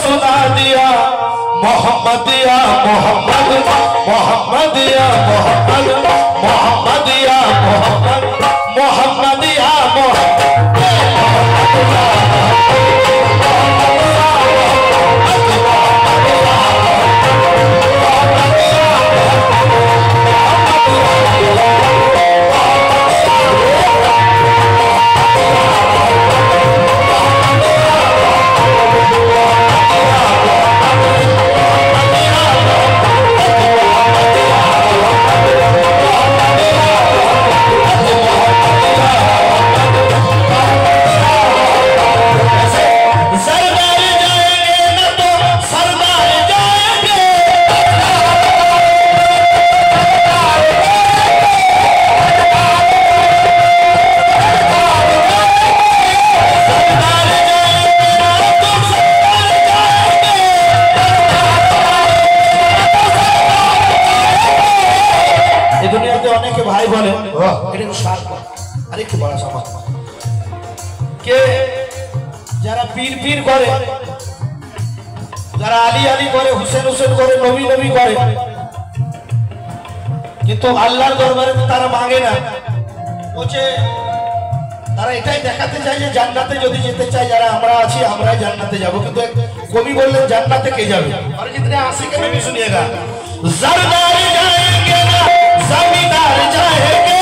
सुना दिया मोहम्मद या मोहम्मद मोहम्मद या मोहम्मद मोहम्मद या मोहम्मद मोहम्मद या কিন্তু আল্লাহর দরবারে তারা মাগে না বলছে তারা এটাই দেখাতে চায় যে জান্নাতে যদি যেতে চায় যারা আমরা আছি আমরাই জান্নাতে যাব কিন্তু কবি বললেন জান্নাতে কে যাবে আর जितने आशिक हैं भी सुनिएगा जरदार जाएंगे ना जमींदार जाएंगे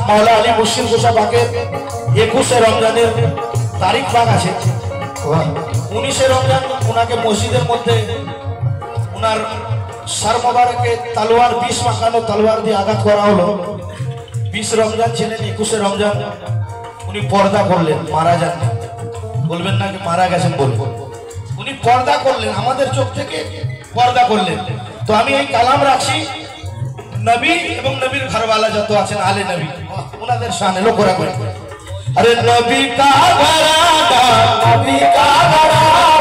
मौला अली मुर्शिद गोसा बाके 21 रमजाনের তারিখ ভাগ আছে 19 রমজান ওনাকে মসজিদের মধ্যে ওনার সর মোবারকে তলোয়ার 20 মাখানো তলোয়ার দিয়ে আঘাত করা হলো 20 রমজান ছিলেন 21 রমজান উনি পর্দা করলেন মারা যান বলবেন না কি মারা গেছেন বলবেন উনি পর্দা করলেন আমাদের চোখ থেকে পর্দা করলেন তো আমি এই কালাম রাখছি नबी एवं नबीर घरवाला जो तो आছেন आले नबी उनाদের शान लोग करा করে अरे नबी का घराना नबी का घराना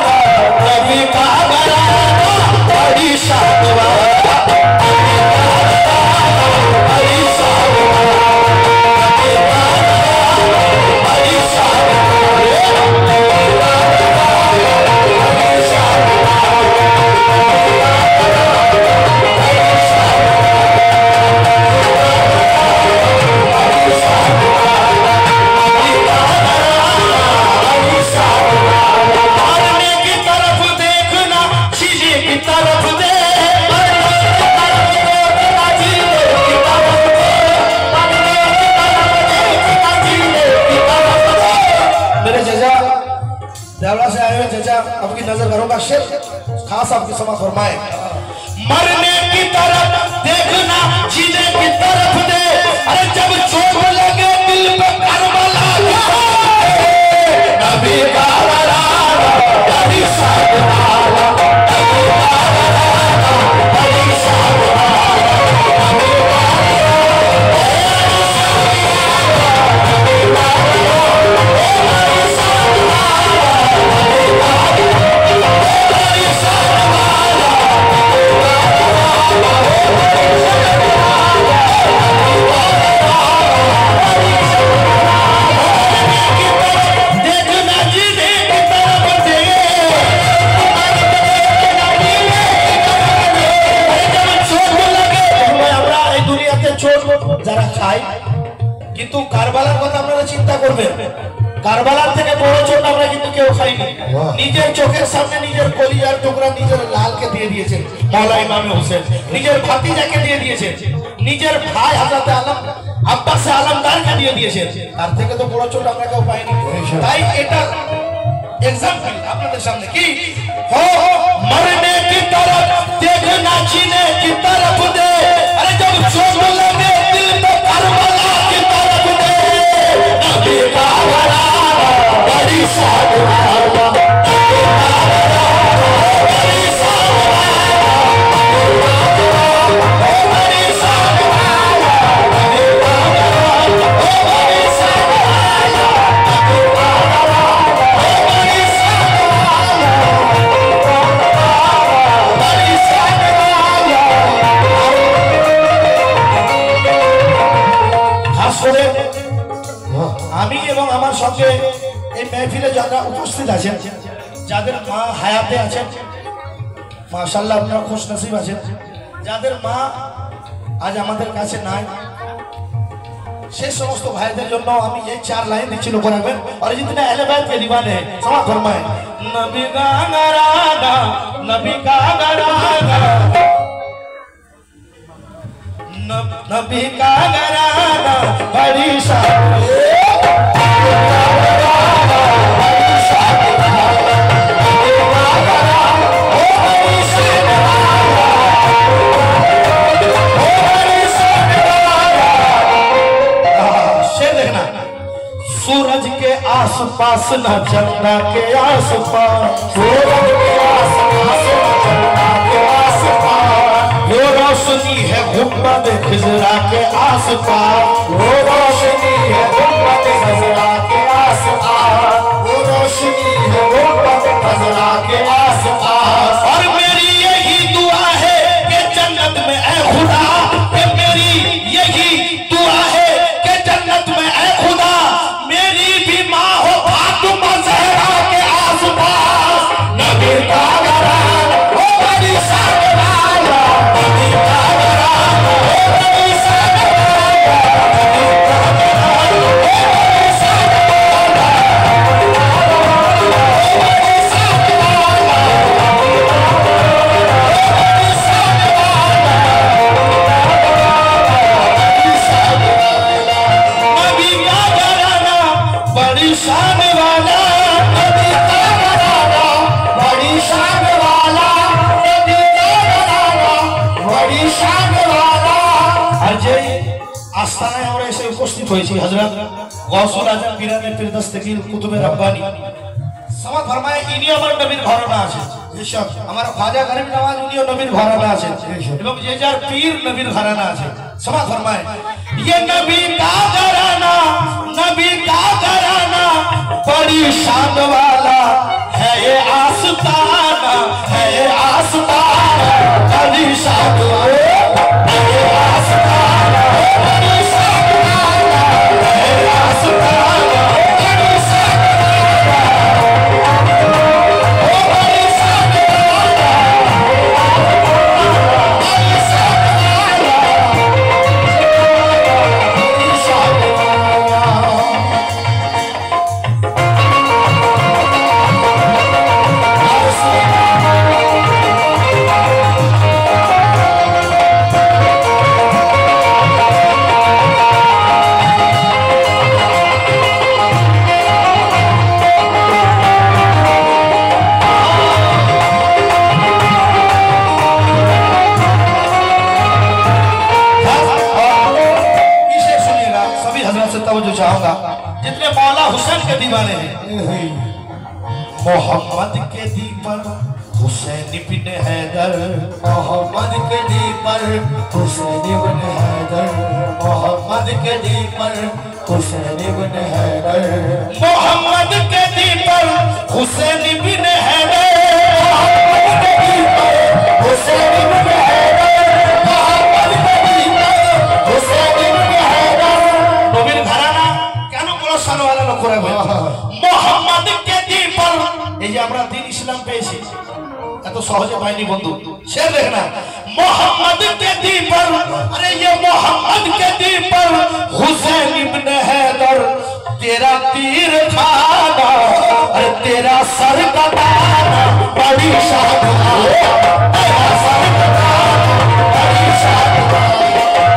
नबी का घराना बड़ी शान वाला बड़ी शान आपकी नजर करूंगा शेर खास आपकी समा फरमाए मरने की तरफ देखना जीने की तरफ दे अरे जब चोट लगे दिल पे करबला नबी का घराना बड़ी शान वाला नबी का घराना बड़ी शान যারা খায় কিন্তু কারবালার কথা আপনারা চিন্তা করবেন কারবালার থেকে বড় চোট আমরা কিন্তু কেউ খাইনি নিজের চোখের সামনে নিজের কলিজার টুকরা নিজের লালকে দিয়ে দিয়েছেন মাওলা ইমাম হোসেন নিজের ভাতিজাকে দিয়ে দিয়েছেন নিজের ভাই হযরত আলম আব্বাস আলমদারকে দিয়ে দিয়েছেন তার থেকে তো বড় চোট আমরা কেউ পাইনি তাই এটা एग्जाम्पल আপনাদের সামনে কি हो मरने की तरफ देखना जीने की तरफ दे अरे चोट लगे दिल पे करबला की तरफ दे नबी का घराना बड़ी शान वाला আমি এবং আমার সঙ্গে এই মেহফিলে যারা উপস্থিত আছেন যাদের মা হায়াতে আছেন মাশাআল্লাহ আপনারা খুশনসিব আছেন যাদের মা আজ আমাদের কাছে নাই সেই সমস্ত ভাইদের জন্য আমি এই 4 লাইন দিচ্ছি লোক রাখবেন और जितने अहले बैत के दीवाने हैं समा फरमाए नबी का घराना नबी का घराना नबी का घराना बड़ी शान सूरज के आसपास न चंदा के आसपास सूरज के आसपास न चंदा के आसपास वो रोशनी है गुंबद खिजरा के आसपास वो रोशनी है गुंबद खिजरा के आसपास वो रोशनी है गुंबद खिजरा के आसपास और मेरी यही दुआ है कि जन्नत में ऐ खुदा कि मेरी यही दुआ है कि जन्नत में ऐ खुदा मेरी भी माँ हो फातिमा ज़हरा के आसपास नबी का घराना हो बड़ी शान वाला नबी का घराना हो बड़ी शान वाला नबी का घराना हो बड़ी शान वाला बड़ी शान वाला नबी का घराना बड़ी शान वाला नबी का घराना बड़ी शान वाला अजय आस्थानाয় আমরা এসে উপস্থিত হয়েছি হযরত গৌসুল আজম পীরানে ফিরদৌস তকিল কুতুবে রব্বানি সমাজ ফরমায় ইনি আমার নবীর ঘরানা আছে বেশক আমার খাজা গরিব নওয়াজ উনিও নবীর ঘরানা আছে এবং যে যার পীর নবীর ঘরানা আছে সমাজ ফরমায় ये नबी का घराना नबी का घराना बड़ी शान वाला है ये आस्ताना है ये आस्ताना बड़ी शान वाला है ये आस्ताना बड़ी शान वाला है ये आस्ताना बड़ी शान वाला ओ बड़ी शान वाला बड़ी शान वाला चाहूंगा जितने मौला हुसैन के दीवाने हैं मोहम्मद के दी पर हुसैन बिन हैदर मोहम्मद के दी पर हुसैन बिन हैदर मोहम्मद के दी पर हुसैन बिन हैदर मोहम्मद के दी पर हुसैन बिन हैदर मोहम्मद के दी पर हुसैन बिन हैदर मोहम्मद के दी पर हुसैन बिन हैदर नबीर घराना কেন বড় শানওয়ালা লোক রাখবে মোহাম্মদ কে दी पर এই যে আমরা দ্বীন ইসলাম পেয়েছি এত সহজে পাইনি বন্ধু শের দেখনা मोहम्मद के दी पर अरे ये मोहम्मद के दी पर हुसैन इब्न हैदर तेरा तीर खाना अरे तेरा सर कटाना बड़ी शान तेरा सर कटाना बड़ी शान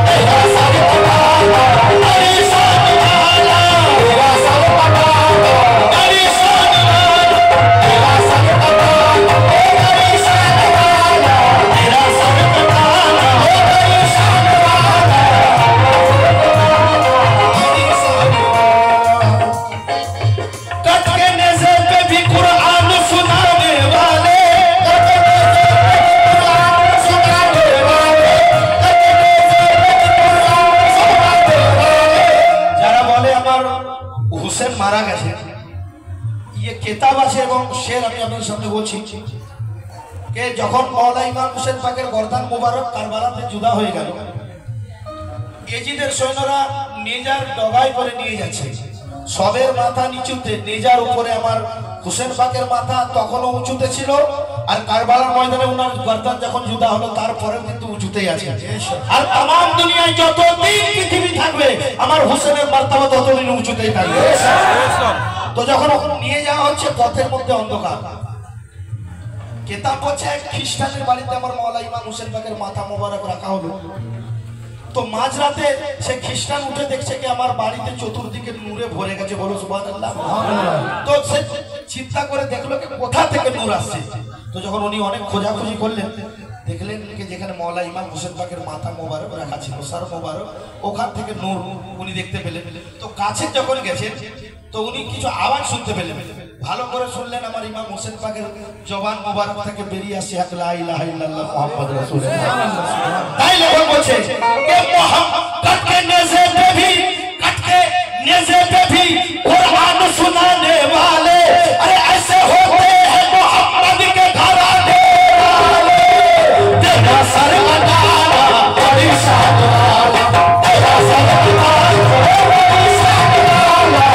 तेरा सर कटाना बड़ी शान तेरा सर कटाना बड़ी शान तेरा सर कटाना बड़ी शान तेरा सर कटाना बड़ी शान হুসেন মারা গেছে, ইয়ে কেতাব আছে এবং শের আমি আপনার সামনে বলছি কে যখন মওলা ইমাম হুসেন পাকের গর্দান মুবারক কারবালাতে জুদা হয়ে গেল, এজিদের সৈন্যরা নেজার ডগায় করে নিয়ে যাচ্ছে, সবের মাথা নিচুতে, নেজার উপরে আমার হুসেন পাকের মাথা তখনও উঁচুতে ছিল, আর কারবালার ময়দানে ওনার গর্দান যখন জুদা হলো তারপরেও কিন্তু উঁচুতেই আছে। আর তাম দুনিয়ায় যতদিন পৃথিবী থাকবে আমার হুসেনের মার্তাবা ততদিন উঁচুতেই থাকবে। তো যখন নিয়ে যাওয়া হচ্ছে পথের মধ্যে অন্ধকার, কেতাব বলছে এক খ্রিস্টানের বাড়িতে আমার মওলা ইমাম হুসেন পাকের মাথা মোবারক রাখা হলো। তো মাঝরাতে সে খ্রিস্টান উঠে দেখছে কি আমার বাড়িতে চতুর্দিকে নূরে ভরে গেছে, বলো সুবহানাল্লাহ। তো সে চিন্তা করে দেখলো কি কোথা থেকে নূর আসছে। তো যখন উনি অনেক খোঁজাখুঁজি করলেন, দেখলেন কি যেখানে মওলা ইমাম হুসেন পাকের মাথা মোবারক রাখা ছিল, সার মোবারক, ওখান থেকে নূর উনি দেখতে পেলেন। তো কাছে যখন গেছেন তো উনি কিছু আওয়াজ শুনতে পেলেন, ভালো করে শুনলেন আমার ইমাম হুসেন পাকের জবান মোবারক থেকে বেরিয়ে আসছে লা ইলাহা ইল্লাল্লাহ মুহাম্মদ রাসূলুল্লাহ। তাই লেখক বলছে কে মোহাম্মদ কাটকে নেজে पे भी कटके नेज़े पे भी कुरान सुनाने वाले, अरे ऐसे होते हैं मोहम्मद के घराने वाले। तेरा सर अडाना बड़ी शान वाला, तेरा सर अडाना बड़ी शान वाला,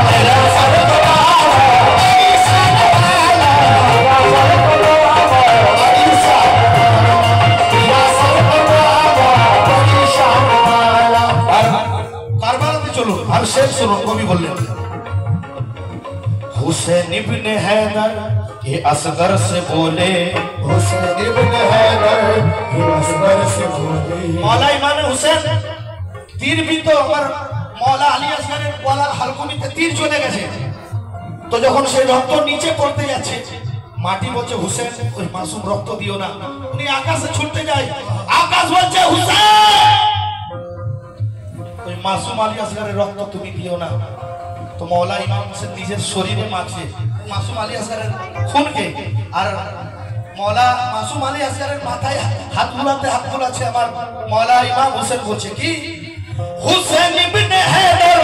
तेरा सर अडाना बड़ी शान वाला, बड़ी शान আর শেষ শুনুন, কবি বললেন हुसैन इब्न हैदर ये असगर से बोले, हुसैन इब्न हैदर ये असगर से बोले। मौला इमाम हुसैन तीर भी तो আমার মওলা আলী আসগরের গলার হালকুনিতে তীর চলে গেছে। তো যখন সেই রক্ত নিচে পড়তে যাচ্ছে, মাটি বলছে হুসেন ওই মাসুম রক্ত দিও না। উনি আকাশে ছুটতে যায়, আকাশ বলছে হুসেন ওই মাসুম আলী আসগরের রক্ত তুমি দিও না। তো মওলা ইমাম হুসেন নিজের শরীরে মাখছে মাসুম আলী আসগরের খুনকে, আর মওলা মাসুম আলী আসগরের মাথায় হাত বুলাচ্ছে আমার মওলা ইমাম হুসেন বলছে কি हुसैन इब्न हैदर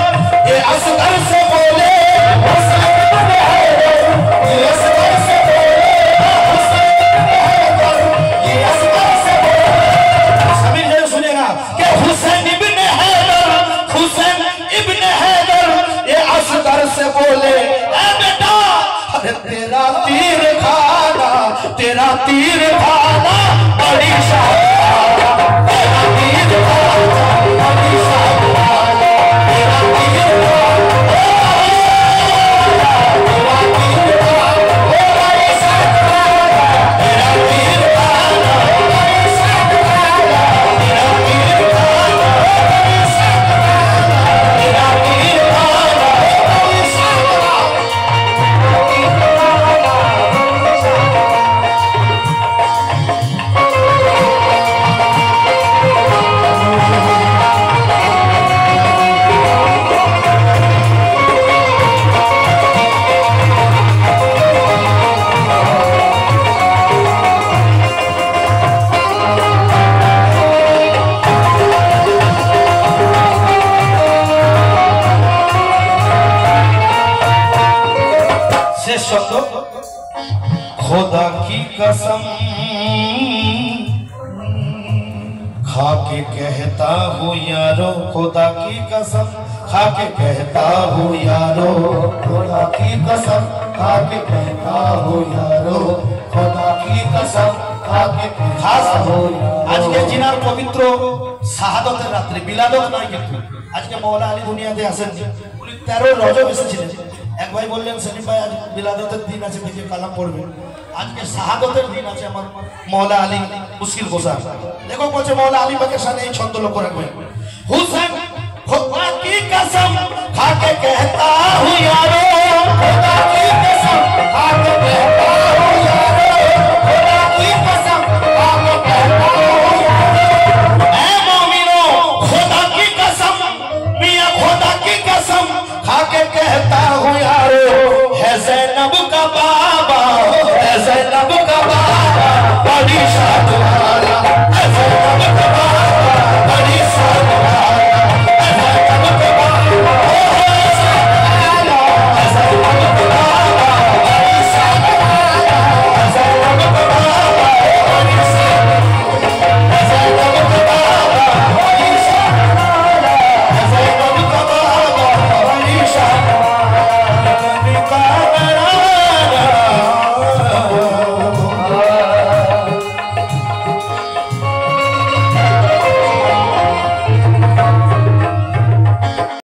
ये असगर से बोले, हुसैन इब्न हैदर ये असगर से बोले, हुसैन इब्न हैदर ये असगर से बोले। सभी जन सुनेगा कि हुसैन इब्न हैदर, हुसैन इब्न हैदर ये असगर से बोले, ए बेटा अरे तेरा तीर खाना, तेरा तीर खाना बड़ी शान वाला, तेरा तीर खाना बड़ी शान वाला, तेरा तीर खाना बड़ी शान वाला, तेरा तीर खाना बड़ी शान वाला, तेरा तीर खाना बड़ी शान वाला, तेरा तीर खाना बड़ी शान वाला। खुदा की कसम खा के कहता हूँ यारो, खुदा की कसम खा के कहता हूँ यारो, खुदा की कसम खा के कहता हूँ यारो, खुदा की कसम खा के कहता हूँ। आज के जिनार पवित्र শাহাদাতের রাত্রে বিলাদত নাই, কিন্তু আজকে মওলা আলী দুনিয়াতে আসেন, উনি 13 রজব এসেছিলেন। এক ভাই বললেন সেলিম ভাই আজ বিলাদতের দিন আছে, দেখে কালাম পড়বে। আজকে শাহাদাতের দিন আছে আমার মওলা আলী মুশকিল গোসা। দেখো বলছে মওলা আলী পাকের সামনে এই ছন্দ লক্ষ্য রাখবেন, হুসেন खुदा की कसम खा के कहता हूँ यार,